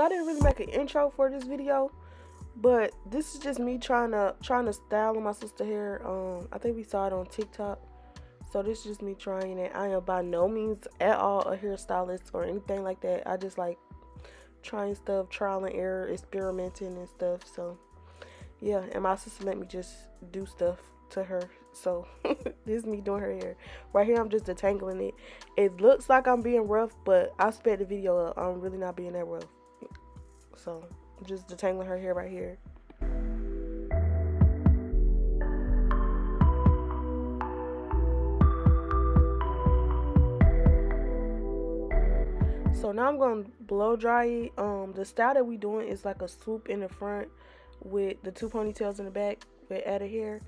I didn't really make an intro for this video, but this is just me trying to style my sister hair. I think we saw it on TikTok. So this is just me trying it. I am by no means at all a hairstylist or anything like that. I just like trying stuff, trial and error, experimenting and stuff. So yeah, and my sister let me just do stuff to her. So this is me doing her hair. Right here I'm just detangling it. It looks like I'm being rough, but I sped the video up. I'm really not being that rough. So I'm just detangling her hair right here. So now I'm going to blow dry it. The style that we doing is like a swoop in the front with the 2 ponytails in the back with added hair.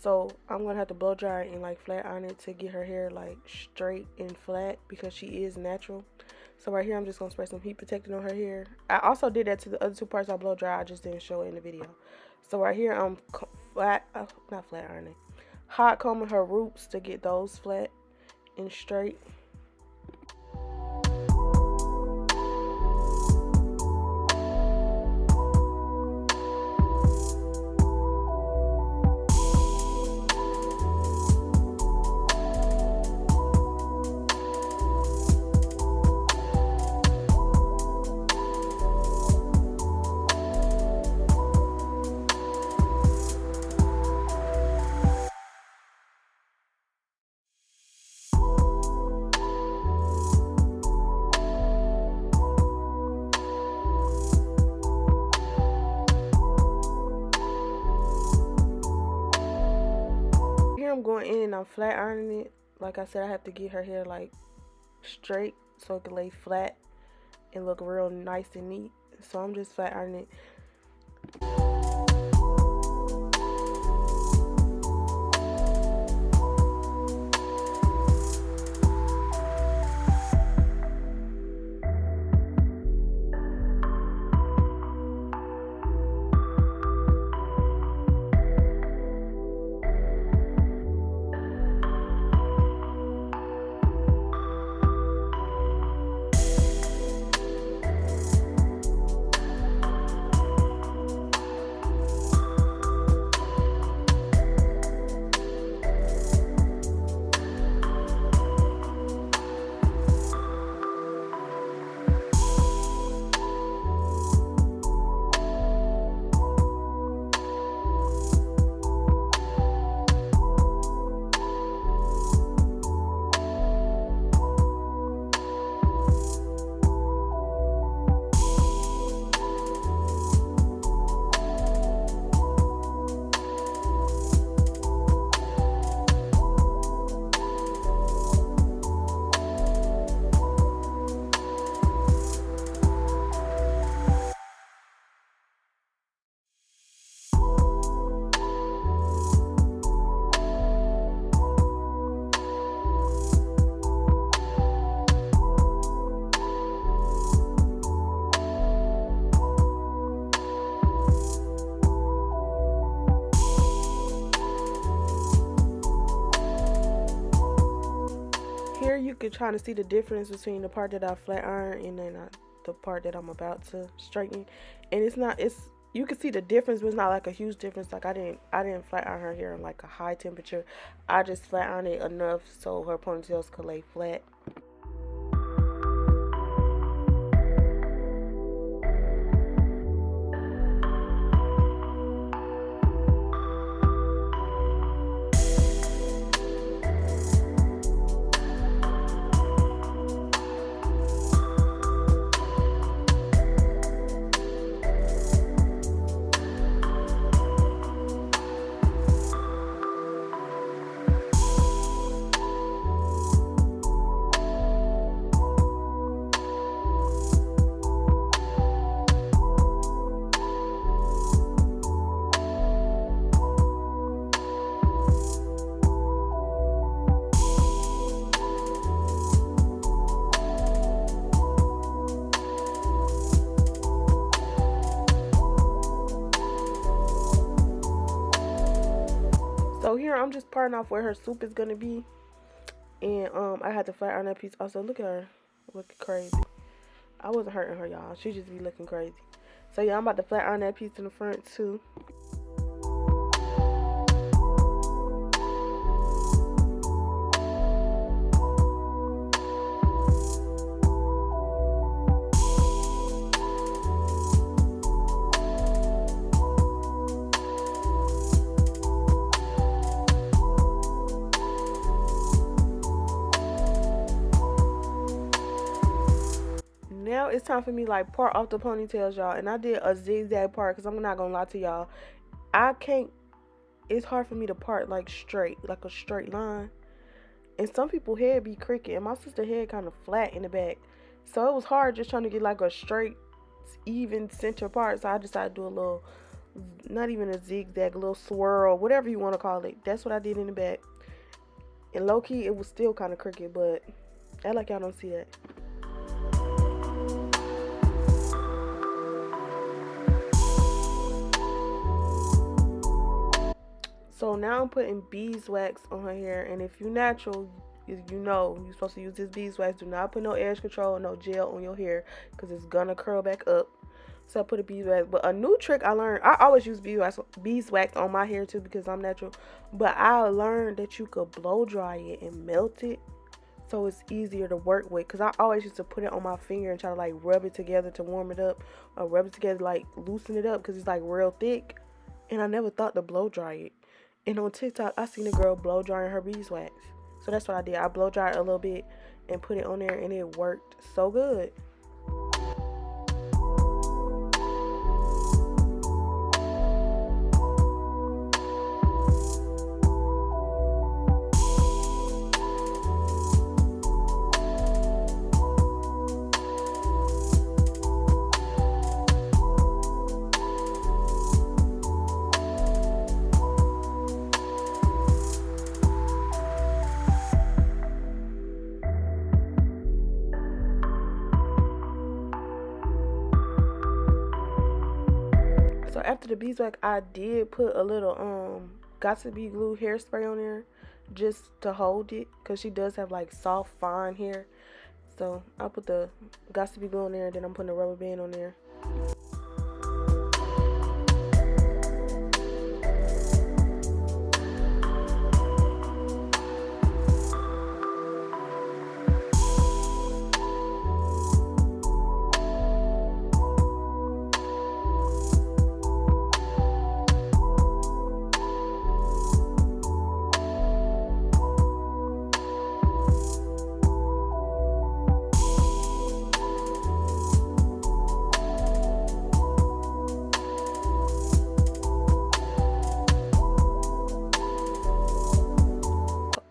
So I'm going to have to blow dry it and like flat iron it to get her hair like straight and flat because she is natural. So right here I'm just going to spray some heat protectant on her hair. I also did that to the other two parts I blow dry. I just didn't show it in the video. So right here I'm not flat ironing, hot combing her roots to get those flat and straight. I'm going in and I'm flat ironing it. Like I said, I have to get her hair like straight so it can lay flat and look real nice and neat. So I'm just flat ironing it. Here you can try to see the difference between the part that I flat iron and then the part that I'm about to straighten. And you can see the difference, but it's not like a huge difference. Like I didn't flat iron her hair in like a high temperature. I just flat ironed it enough so her ponytails could lay flat. So here I'm just parting off where her soup is gonna be, and I had to flat iron that piece also. Look at her looking crazy. I wasn't hurting her, y'all. She just be looking crazy. So yeah, I'm about to flat iron that piece in the front too. Now it's time for me like part off the ponytails, y'all. And I did a zigzag part because I'm not gonna lie to y'all. I can't. It's hard for me to part like straight, like a straight line. And some people head be crooked, and my sister head kind of flat in the back, so it was hard just trying to get like a straight, even center part. So I decided to do a little, not even a zigzag, a little swirl, whatever you want to call it. That's what I did in the back. And low key, it was still kind of crooked, but I like y'all don't see that. So now I'm putting beeswax on her hair, and if you natural, you know you're supposed to use this beeswax. Do not put no edge control, no gel on your hair, because it's gonna curl back up. So I put a beeswax. But a new trick I learned, I always use beeswax on my hair too because I'm natural. But I learned that you could blow dry it and melt it, so it's easier to work with. Because I always used to put it on my finger and try to like rub it together to warm it up, or rub it together like loosen it up because it's like real thick. And I never thought to blow dry it. And on TikTok, I seen a girl blow drying her beeswax. So that's what I did. I blow dried it a little bit and put it on there, and it worked so good. So after the beeswax, I did put a little Gossip Glue hairspray on there just to hold it, because she does have like soft fine hair. So I put the Gossip Glue on there, and then I'm putting a rubber band on there.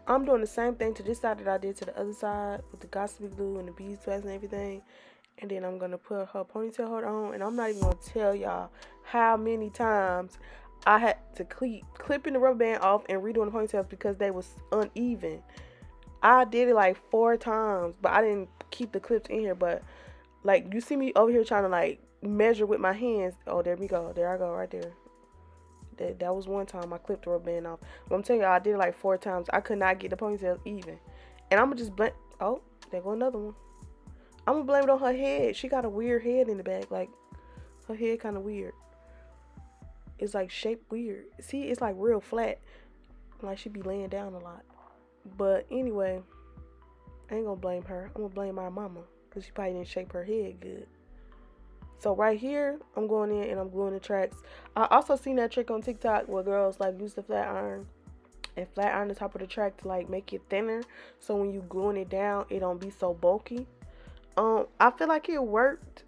I'm doing the same thing to this side that I did to the other side with the Gossip Glue and the beeswax and everything. And then I'm going to put her ponytail holder on. And I'm not even going to tell y'all how many times I had to clipping the rubber band off and redoing the ponytails because they was uneven. I did it like 4 times, but I didn't keep the clips in here. But like, you see me over here trying to like measure with my hands. Oh, there we go. There I go right there. That was one time I clipped the rubber band off. But I'm telling y'all, I did it like 4 times. I could not get the ponytails even. And I'm going to just blame... Oh, there go another one. I'm going to blame it on her head. She got a weird head in the back. Like, her head kind of weird. It's like shaped weird. See, it's like real flat. Like she be laying down a lot. But anyway, I ain't going to blame her. I'm going to blame my mama, because she probably didn't shape her head good. So right here, I'm going in and I'm gluing the tracks. I also seen that trick on TikTok where girls like use the flat iron and flat iron the top of the track to like make it thinner. So when you gluing it down, it don't be so bulky. I feel like it worked.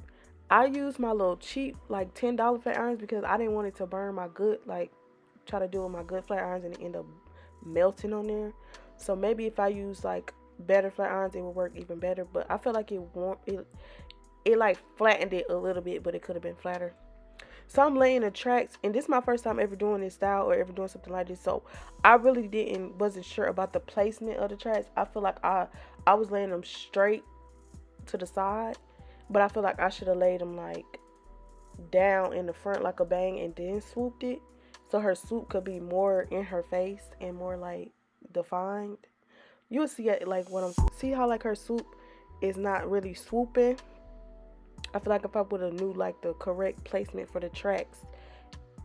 I used my little cheap like $10 flat irons because I didn't want it to burn my good, like try to do it with my good flat irons and it end up melting on there. So maybe if I use like better flat irons, it would work even better. But I feel like it like flattened it a little bit, but it could have been flatter. So I'm laying the tracks, and this is my first time ever doing this style or ever doing something like this. So I really wasn't sure about the placement of the tracks. I feel like I was laying them straight to the side, but I feel like I should have laid them like down in the front like a bang and then swooped it, so her swoop could be more in her face and more like defined. You'll see it like see how like her swoop is not really swooping. I feel like if I would have knew like the correct placement for the tracks,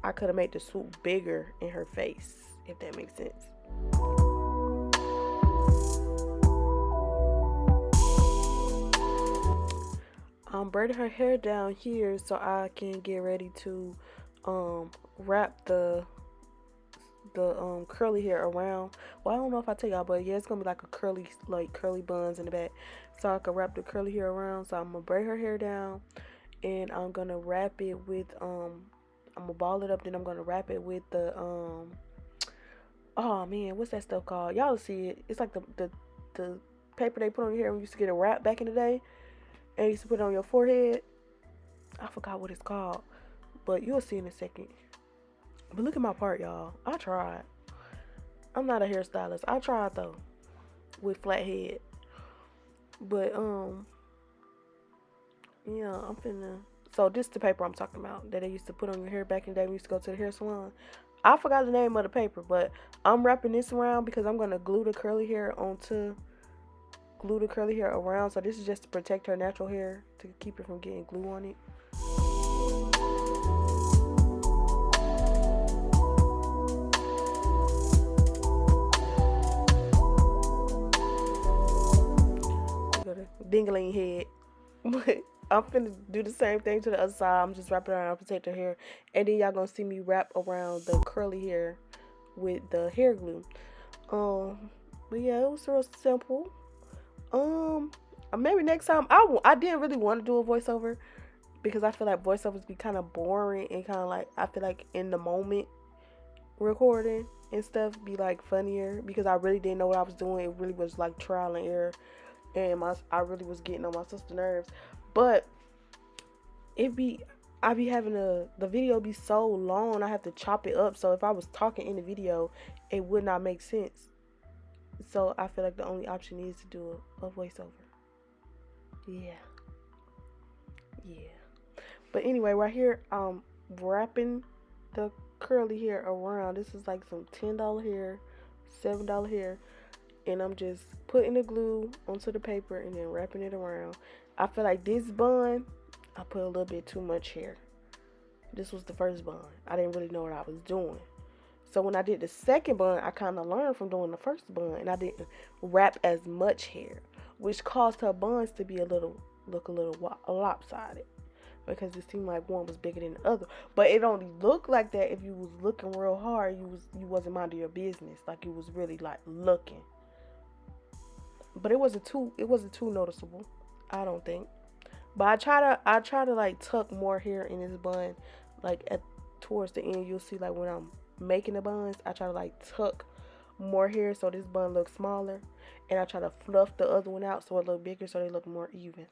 I could have made the swoop bigger in her face, if that makes sense. I'm braiding her hair down here so I can get ready to wrap the curly hair around. Well, I don't know if I tell y'all, but yeah, it's gonna be like a curly buns in the back, so I can wrap the curly hair around. So I'm gonna braid her hair down, and I'm gonna wrap it with I'm gonna ball it up, then I'm gonna wrap it with the oh man, what's that stuff called? Y'all see it. It's like the paper they put on your hair when you used to get a wrap back in the day, and you used to put it on your forehead. I forgot what it's called, but you'll see in a second. But look at my part, y'all. I tried. I'm not a hairstylist. I tried though, with flat head. But yeah, I'm finna. So this is the paper I'm talking about that they used to put on your hair back in the day when we used to go to the hair salon. I forgot the name of the paper, but I'm wrapping this around because I'm gonna glue the curly hair around. So this is just to protect her natural hair, to keep it from getting glue on it. Dingling head. But I'm finna do the same thing to the other side. I'm just wrapping around, protect her hair, and then y'all gonna see me wrap around the curly hair with the hair glue. But yeah, it was real simple. Maybe next time I didn't really want to do a voiceover because I feel like voiceovers be kind of boring and kind of like, I feel like in the moment recording and stuff be like funnier because I really didn't know what I was doing. It really was like trial and error. And I really was getting on my sister's nerves, but I be having the video be so long, I have to chop it up. So if I was talking in the video, it would not make sense. So I feel like the only option is to do a voiceover. Yeah. But anyway, right here, I'm wrapping the curly hair around. This is like some $10 hair, $7 hair. And I'm just putting the glue onto the paper and then wrapping it around. I feel like this bun, I put a little bit too much hair. This was the first bun. I didn't really know what I was doing. So when I did the second bun, I kind of learned from doing the first bun. And I didn't wrap as much hair, which caused her buns to be look a little lopsided. Because it seemed like one was bigger than the other. But it only looked like that if you was looking real hard. You wasn't minding your business. Like you was really like looking. But it wasn't too noticeable, I don't think. But I try to like tuck more hair in this bun, like towards the end. You'll see like when I'm making the buns, I try to like tuck more hair so this bun looks smaller, and I try to fluff the other one out so it look bigger so they look more even.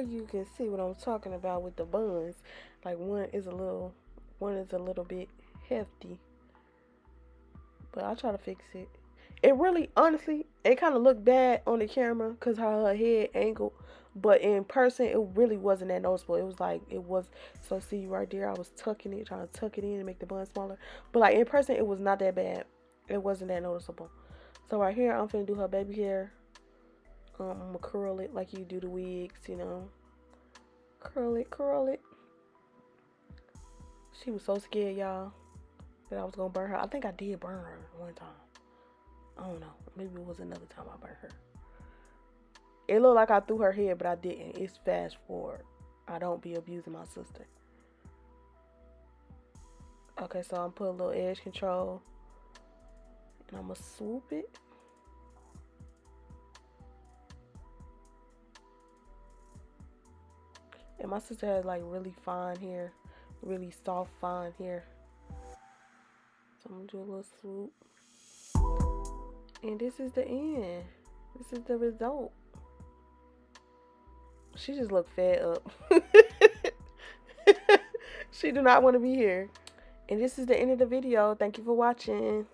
here you can see what I'm talking about with the buns. Like one is a little bit hefty. But I'll try to fix it. It really, honestly, it kind of looked bad on the camera because how her head angled. But in person, it really wasn't that noticeable. It was like, it was, so see right there, I was tucking it, trying to tuck it in and make the bun smaller. But like in person, it was not that bad. It wasn't that noticeable. So right here, I'm finna do her baby hair. I'm gonna curl it like you do the wigs, you know. Curl it, curl it. She was so scared, y'all, that I was gonna burn her. I think I did burn her one time. I don't know. Maybe it was another time I burned her. It looked like I threw her head, but I didn't. It's fast forward. I don't be abusing my sister. Okay, so I'm putting a little edge control. And I'm going to swoop it. And my sister has like really fine hair. Really soft, fine hair. So I'm going to do a little swoop. And this is the end. This is the result. She just looked fed up. She do not want to be here. And this is the end of the video. Thank you for watching.